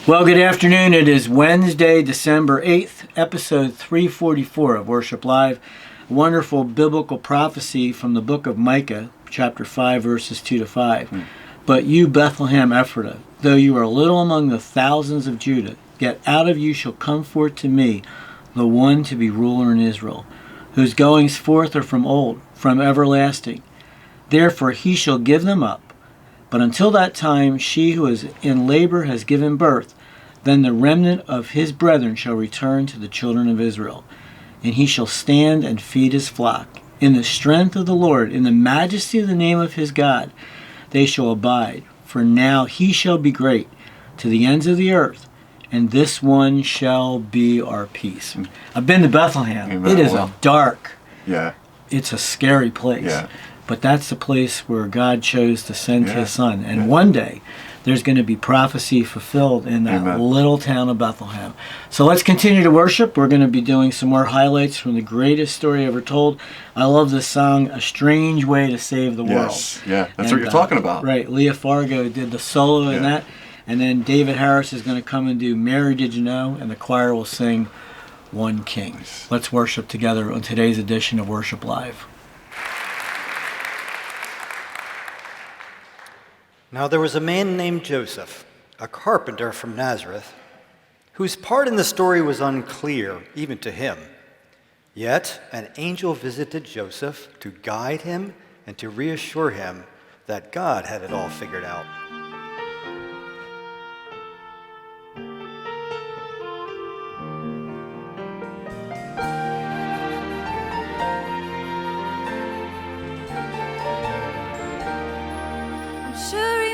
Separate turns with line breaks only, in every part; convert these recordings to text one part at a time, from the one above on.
Well, good afternoon. It is Wednesday, December 8th, episode 344 of Worship Live. A wonderful biblical prophecy from the book of Micah, chapter 5, verses 2 to 5. But you, Bethlehem Ephratah, though you are little among the thousands of Judah, yet out of you shall come forth to me the one to be ruler in Israel, whose goings forth are from old, from everlasting. Therefore he shall give them up. But until that time, she who is in labor has given birth. Then the remnant of his brethren shall return to the children of Israel. And he shall stand and feed his flock. In the strength of the Lord, in the majesty of the name of his God, they shall abide. For now he shall be great to the ends of the earth, and this one shall be our peace. I've been to Bethlehem.
Amen.
It is a dark, it's a scary place.
Yeah.
But that's the place where God chose to send his son. And one day, there's going to be prophecy fulfilled in that little town of Bethlehem. So let's continue to worship. We're going to be doing some more highlights from the greatest story ever told. I love this song, A Strange Way to Save the World.
Yes, yeah, that's what you're talking about.
Right, Leah Fargo did the solo in that. And then David Harris is going to come and do Mary Did You Know? And the choir will sing One King.
Nice.
Let's worship together on today's edition of Worship Live.
Now there was a man named Joseph, a carpenter from Nazareth, whose part in the story was unclear even to him. Yet an angel visited Joseph to guide him and to reassure him that God had it all figured out.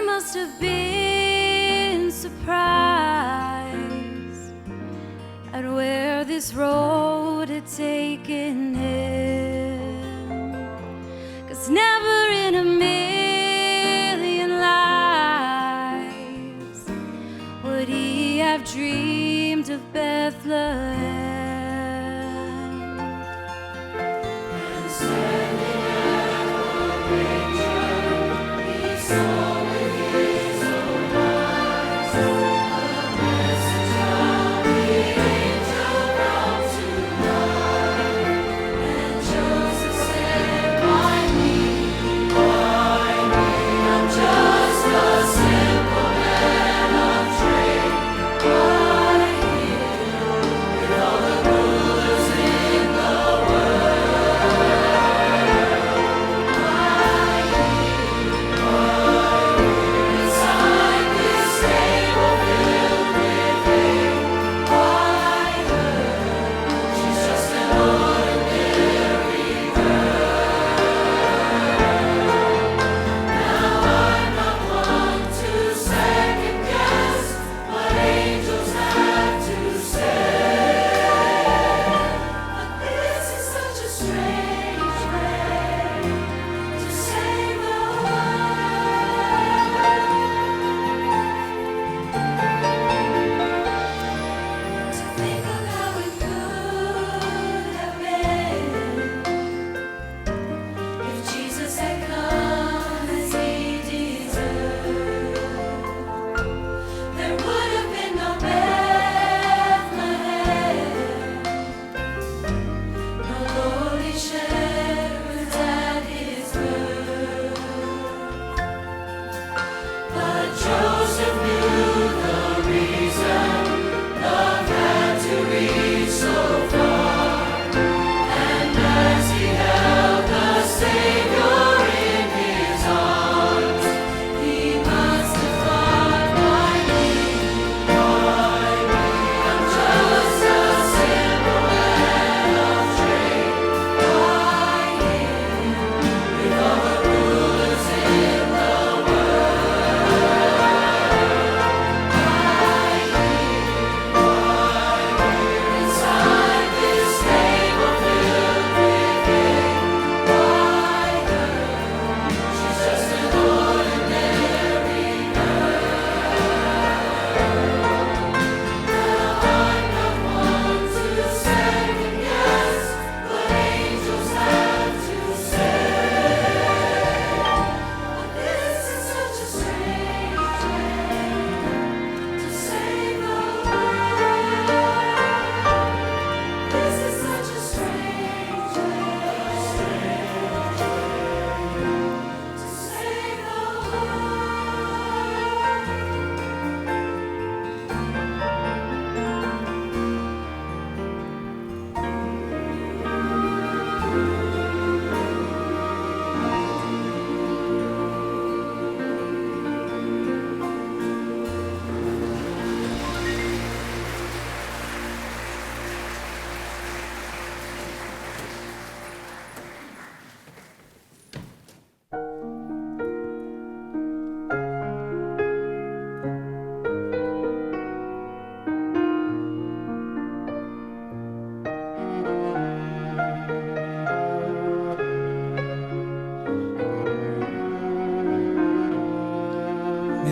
Must have been surprised at where this road had taken him, 'cause never in a million lives would he have dreamed of Bethlehem.
All the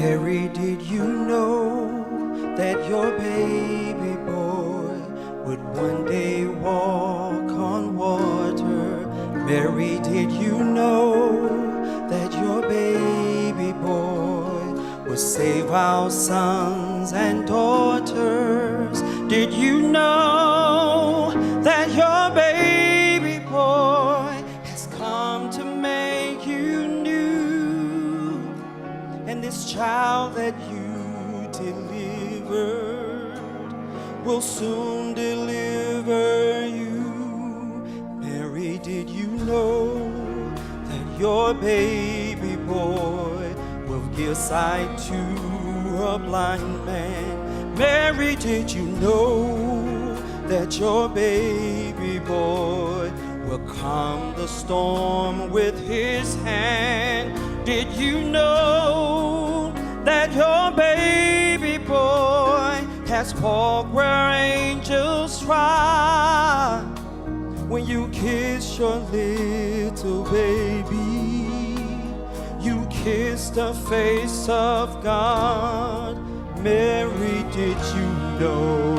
Mary, did you know that your baby boy would one day walk on water? Mary, did you know that your baby boy would save our sons and daughters? Did you know that your baby boy has come to make you new? And this child that you delivered will soon deliver you. Mary, did you know that your baby boy will give sight to a blind man? Mary, did you know that your baby boy will calm the storm with his hand? Did you know that your baby boy has walked where angels trod? When you kiss your little baby, you kiss the face of God. Mary, did you know?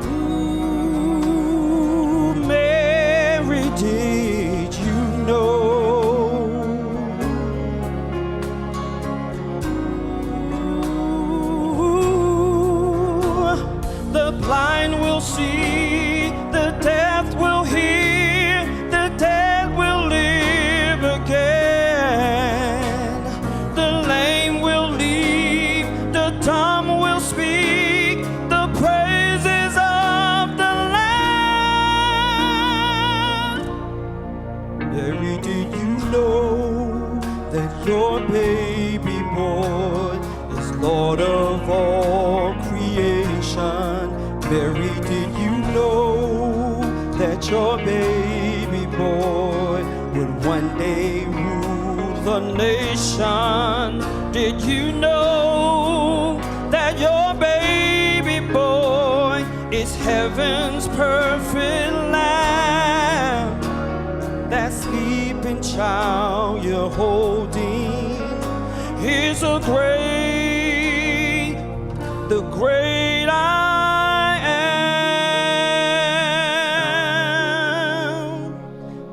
Ooh, Mary, did you know? Ooh, the blind will see, the deaf will hear, the dead will live again. The lame will leap, the dumb will speak, the praises of the Lamb. Mary, did you know that your baby boy is Lord of all creation? Mary, did you know that your baby boy would one day rule the nation? Did you know that your baby boy is heaven's perfect lamb? That sleeping child you're holding is the great I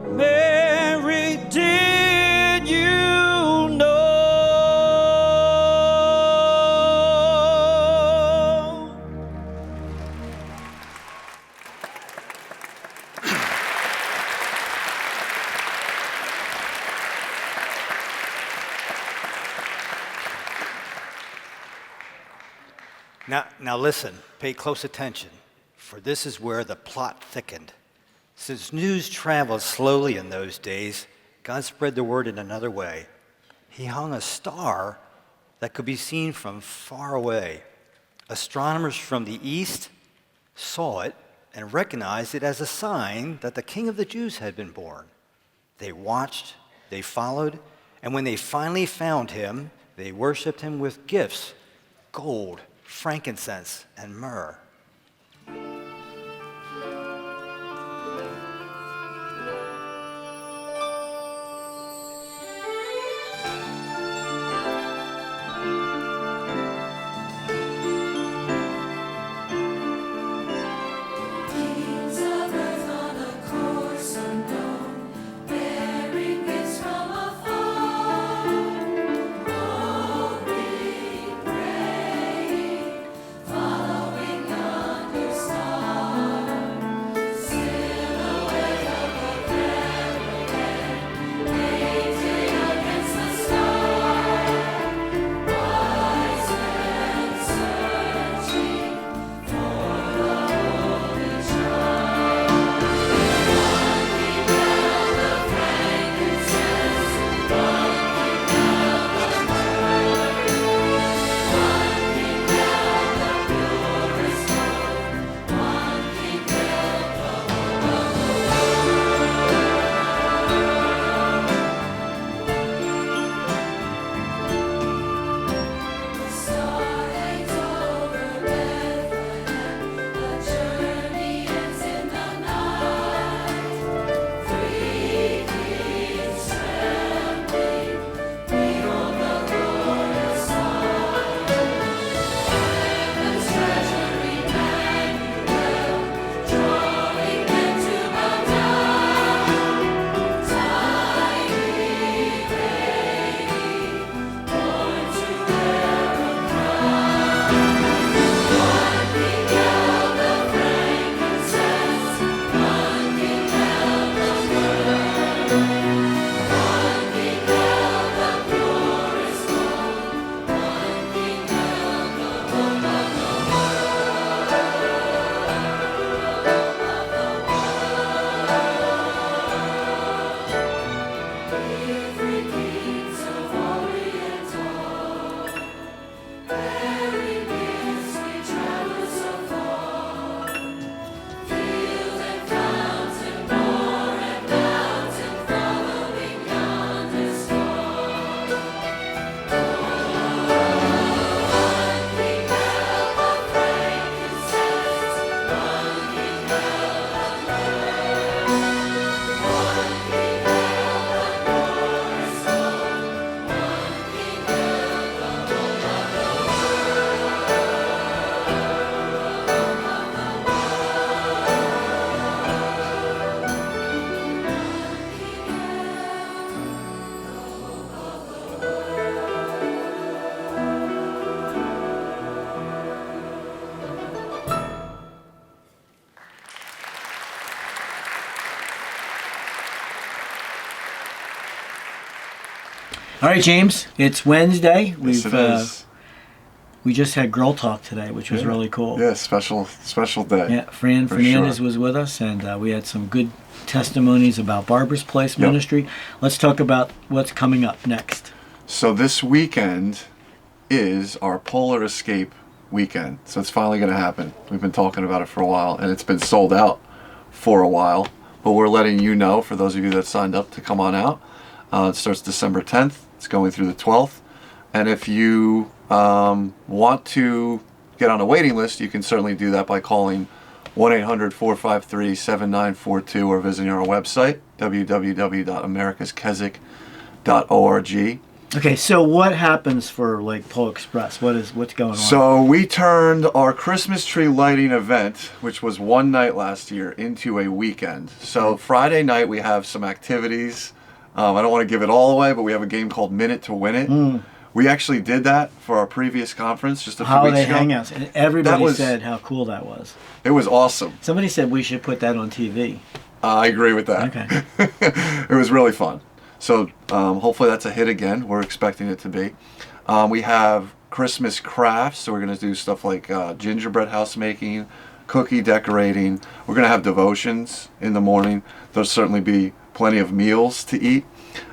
am. Mary, did you know?
Now listen, pay close attention, for this is where the plot thickened. Since news traveled slowly in those days, God spread the word in another way. He hung a star that could be seen from far away. Astronomers from the east saw it and recognized it as a sign that the King of the Jews had been born. They watched, they followed, and when they finally found him, they worshiped him with gifts, gold, frankincense, and myrrh.
Kings of earth on a course unknown, bearing gifts from afar. All praying, following
All right, James. It's Wednesday.
Yes, it is.
We just had Girl Talk today, which was really cool.
Yeah, special day.
Yeah, Fran
For
Fernandez
sure.
was with us, and we had some good testimonies about Barbara's Place Ministry. Let's talk about what's coming up next.
So this weekend is our Polar Escape weekend. So it's finally going to happen. We've been talking about it for a while, and it's been sold out for a while. But we're letting you know, for those of you that signed up, to come on out. It starts December 10th. It's going through the 12th. And if you want to get on a waiting list, you can certainly do that by calling 1-800-453-7942 or visiting our website, www.americaskeswick.org.
Okay, so what happens for Lake Pole Express? What's going on?
So we turned our Christmas tree lighting event, which was one night last year, into a weekend. So Friday night we have some activities. I don't want to give it all away, but we have a game called Minute to Win It. We actually did that for our previous conference just a few weeks ago.
Holiday Hangouts, and everybody said how cool that was.
It was awesome.
Somebody said we should put that on TV.
I agree with that.
Okay.
It was really fun. So hopefully that's a hit again. We're expecting it to be. We have Christmas crafts, so we're going to do stuff like gingerbread house making, cookie decorating. We're going to have devotions in the morning. There'll certainly be plenty of meals to eat.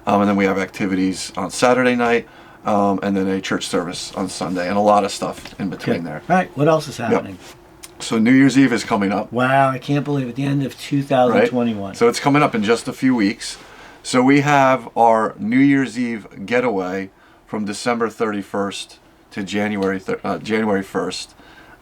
And then we have activities on Saturday night, and then a church service on Sunday, and a lot of stuff in between there.
All right, what else is happening?
So New Year's Eve is coming up.
Wow, I can't believe it. The end of 2021.
Right? So it's coming up in just a few weeks. So we have our New Year's Eve getaway from December 31st to January 1st,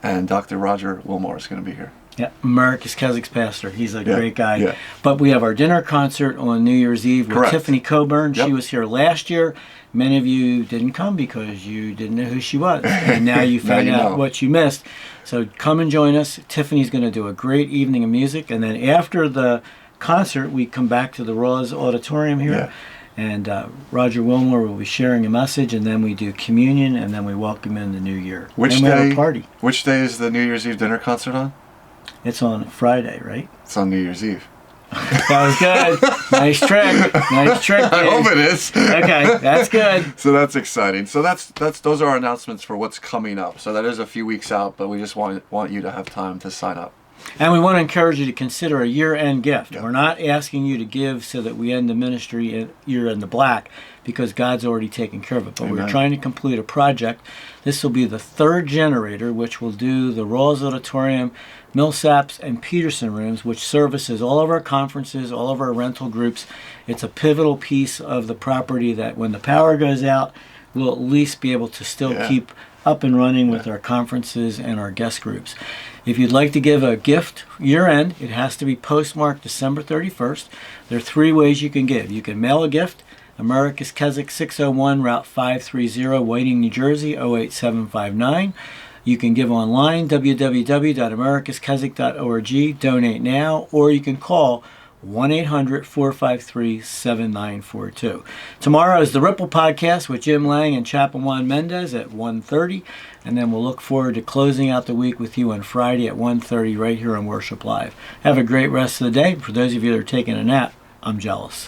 and Dr. Roger Wilmore is going to be here.
Yeah, America's Keswick's pastor. He's a great guy.
Yeah.
But we have our dinner concert on New Year's Eve with
Correct.
Tiffany Coburn.
Yep.
She was here last year. Many of you didn't come because you didn't know who she was. And now you found
you
out
know.
what you missed. So come and join us. Tiffany's going to do a great evening of music. And then after the concert, we come back to the Ross Auditorium here.
Yeah.
And Roger Wilmore will be sharing a message, and then we do communion, and then we welcome in the new year.
Which
and we have
day?
a party.
Which day is the New Year's Eve dinner concert on?
It's on Friday, right?
It's on New Year's Eve.
That was good. Nice trick. Nice trick.
I
Dave.
hope it is.
Okay, that's good.
So that's exciting. So that's those are our announcements for what's coming up. So that is a few weeks out, but we just want you to have time to sign up.
And we want to encourage you to consider a year-end gift.
Yeah.
We're not asking you to give so that we end the ministry year in the black, because God's already taken care of it. But we're
Amen.
trying to complete a project. This will be the third generator, which will do the Rawls Auditorium, Millsaps, and Peterson rooms, which services all of our conferences, all of our rental groups. It's a pivotal piece of the property that when the power goes out, we'll at least be able to still keep up and running with our conferences and our guest groups. If you'd like to give a gift year-end, it has to be postmarked December 31st. There are three ways you can give. You can mail a gift, America's Keswick, 601 Route 530, Whiting, New Jersey, 08759. You can give online, www.americaskeswick.org, donate now, or you can call 1-800-453-7942. Tomorrow is the Ripple Podcast with Jim Lang and Chaplain Juan Mendez at 1:30, and then we'll look forward to closing out the week with you on Friday at 1:30 right here on Worship Live. Have a great rest of the day. For those of you that are taking a nap, I'm jealous.